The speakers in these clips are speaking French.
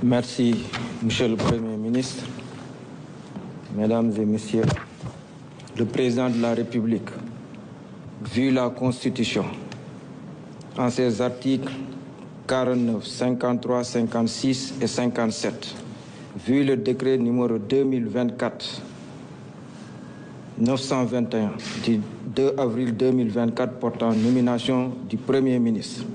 Merci, Monsieur le Premier ministre. Mesdames et Messieurs, le Président de la République, vu la Constitution, en ses articles 49, 53, 56 et 57, vu le décret numéro 2024-921 du 2 avril 2024 portant nomination du Premier ministre,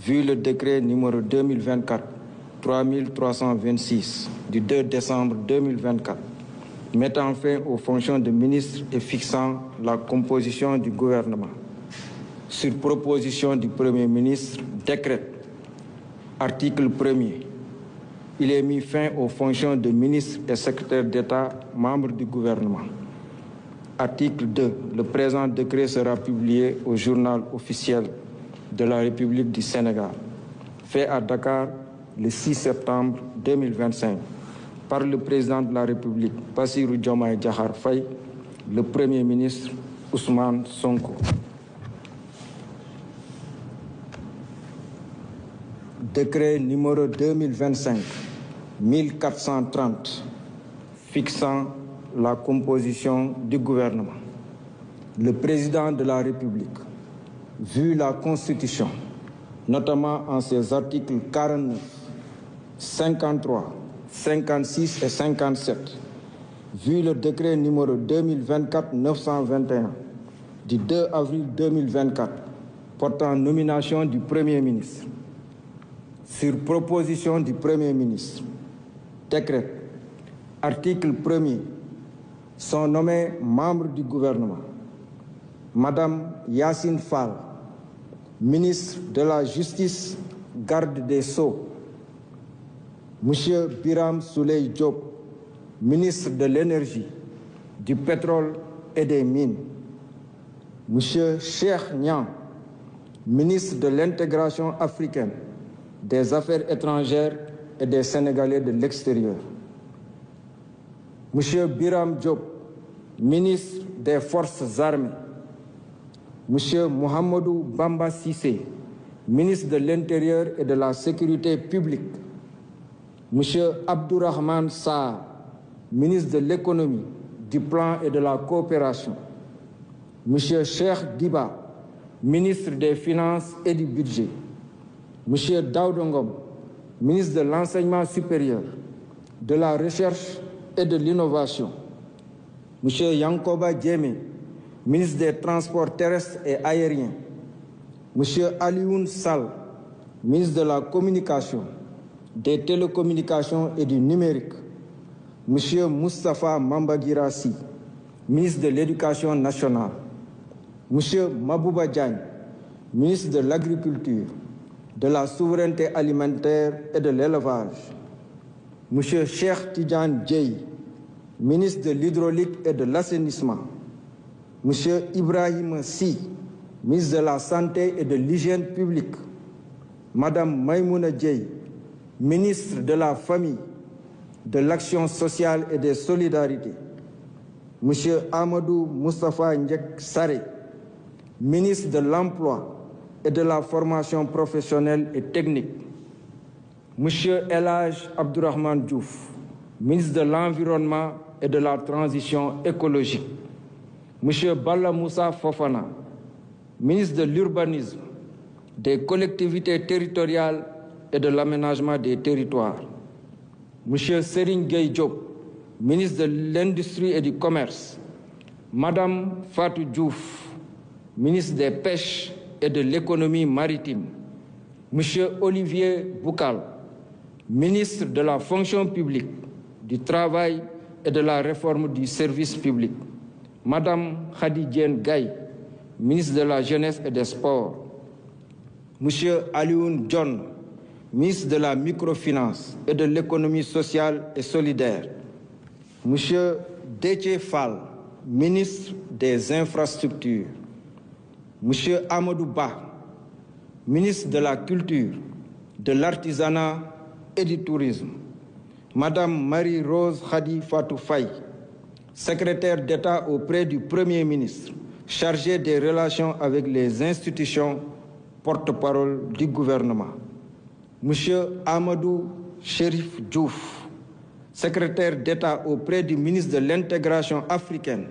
vu le décret numéro 2024-3326 du 2 décembre 2024, mettant fin aux fonctions de ministre et fixant la composition du gouvernement. Sur proposition du Premier ministre, décrète, article 1er, il est mis fin aux fonctions de ministre et secrétaire d'État, membres du gouvernement. Article 2, le présent décret sera publié au journal officiel de la République du Sénégal, fait à Dakar le 6 septembre 2025, par le président de la République, Bassirou Diomaye Diakhar Faye, le Premier ministre Ousmane Sonko. Décret numéro 2025-1430 fixant la composition du gouvernement. Le président de la République, vu la Constitution, notamment en ses articles 49, 53, 56 et 57, vu le décret numéro 2024-921 du 2 avril 2024 portant nomination du Premier ministre, sur proposition du Premier ministre, décret, article 1er, sont nommés membres du gouvernement Madame Yacine Fall, ministre de la Justice, garde des Sceaux, Monsieur Biram Souleye Diop, ministre de l'Énergie, du Pétrole et des Mines, Monsieur Cheikh Niang, ministre de l'Intégration africaine, des Affaires étrangères et des Sénégalais de l'extérieur, Monsieur Biram Diop, ministre des Forces armées, Monsieur Mohamedou Bamba Cissé, ministre de l'Intérieur et de la Sécurité publique, Monsieur Abdourahmane Sarr, ministre de l'Économie, du Plan et de la Coopération, Monsieur Cheikh Diba, ministre des Finances et du Budget, Monsieur Daouda Ngom, ministre de l'Enseignement supérieur, de la Recherche et de l'Innovation, Monsieur Yankoba Diémé, ministre des Transports terrestres et aériens, Monsieur Alioune Sall, ministre de la Communication, des Télécommunications et du Numérique, Monsieur Moustapha Mambagirassi, ministre de l'Éducation nationale, Monsieur Mabouba Diagne, ministre de l'Agriculture, de la Souveraineté alimentaire et de l'Élevage, Monsieur Cheikh Tidiane Dièye, ministre de l'Hydraulique et de l'Assainissement, Monsieur Ibrahim Sy, ministre de la Santé et de l'Hygiène publique, Madame Maïmouna Dièye, ministre de la Famille, de l'Action sociale et des Solidarités, Monsieur Amadou Moustapha Ndiek Sarré, ministre de l'Emploi et de la Formation professionnelle et technique, Monsieur El Hadj Abdourahmane Diouf, ministre de l'Environnement et de la Transition écologique, Monsieur Balla Moussa Fofana, ministre de l'Urbanisme, des collectivités territoriales et de l'aménagement des territoires, Monsieur Serigne Gueye Diop, ministre de l'Industrie et du Commerce, Madame Fatou Diouf, ministre des Pêches et de l'Économie maritime, Monsieur Olivier Boukal, ministre de la Fonction publique, du Travail et de la Réforme du service public, Madame Khady Diène Gaye, ministre de la Jeunesse et des Sports, Monsieur Alioune Dione, ministre de la Microfinance et de l'Économie sociale et solidaire, Monsieur Déthié Fall, ministre des Infrastructures, Monsieur Amadou Ba, ministre de la Culture, de l'Artisanat et du Tourisme, Madame Marie-Rose Khady Fatou Faye, secrétaire d'État auprès du Premier ministre, chargée des relations avec les institutions, porte-parole du gouvernement, Monsieur Amadou Chérif Diouf, secrétaire d'État auprès du ministre de l'Intégration africaine,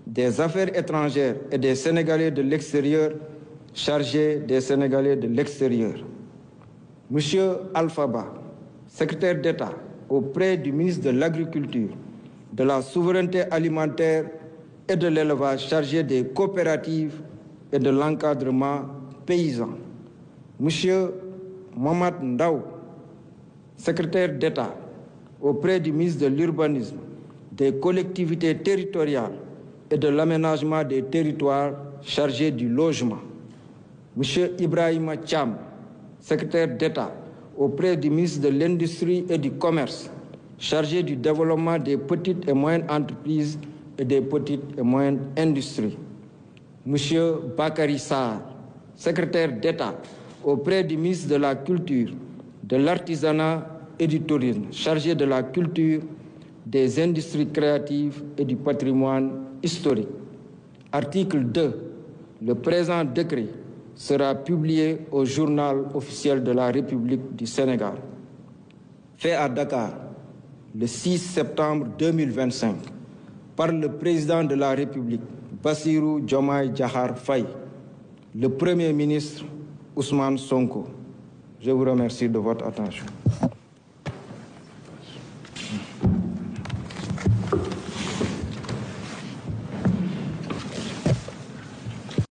des Affaires étrangères et des Sénégalais de l'extérieur, chargé des Sénégalais de l'extérieur. Monsieur Alpha Ba, secrétaire d'État auprès du ministre de l'Agriculture, de la Souveraineté alimentaire et de l'élevage, chargé des coopératives et de l'encadrement paysan. Monsieur Mohamed Ndaw, secrétaire d'État auprès du ministre de l'Urbanisme, des collectivités territoriales et de l'aménagement des territoires, chargé du logement. Monsieur Ibrahima Thiam, secrétaire d'État auprès du ministre de l'Industrie et du Commerce, chargé du développement des petites et moyennes entreprises et des petites et moyennes industries. Monsieur Bakary Sarr, secrétaire d'État auprès du ministre de la Culture, de l'Artisanat et du Tourisme, chargé de la culture, des industries créatives et du patrimoine historique. Article 2. Le présent décret sera publié au journal officiel de la République du Sénégal. Fait à Dakar, le 6 septembre 2025, par le président de la République, Bassirou Diomaye Diakhar Faye, le Premier ministre Ousmane Sonko. Je vous remercie de votre attention.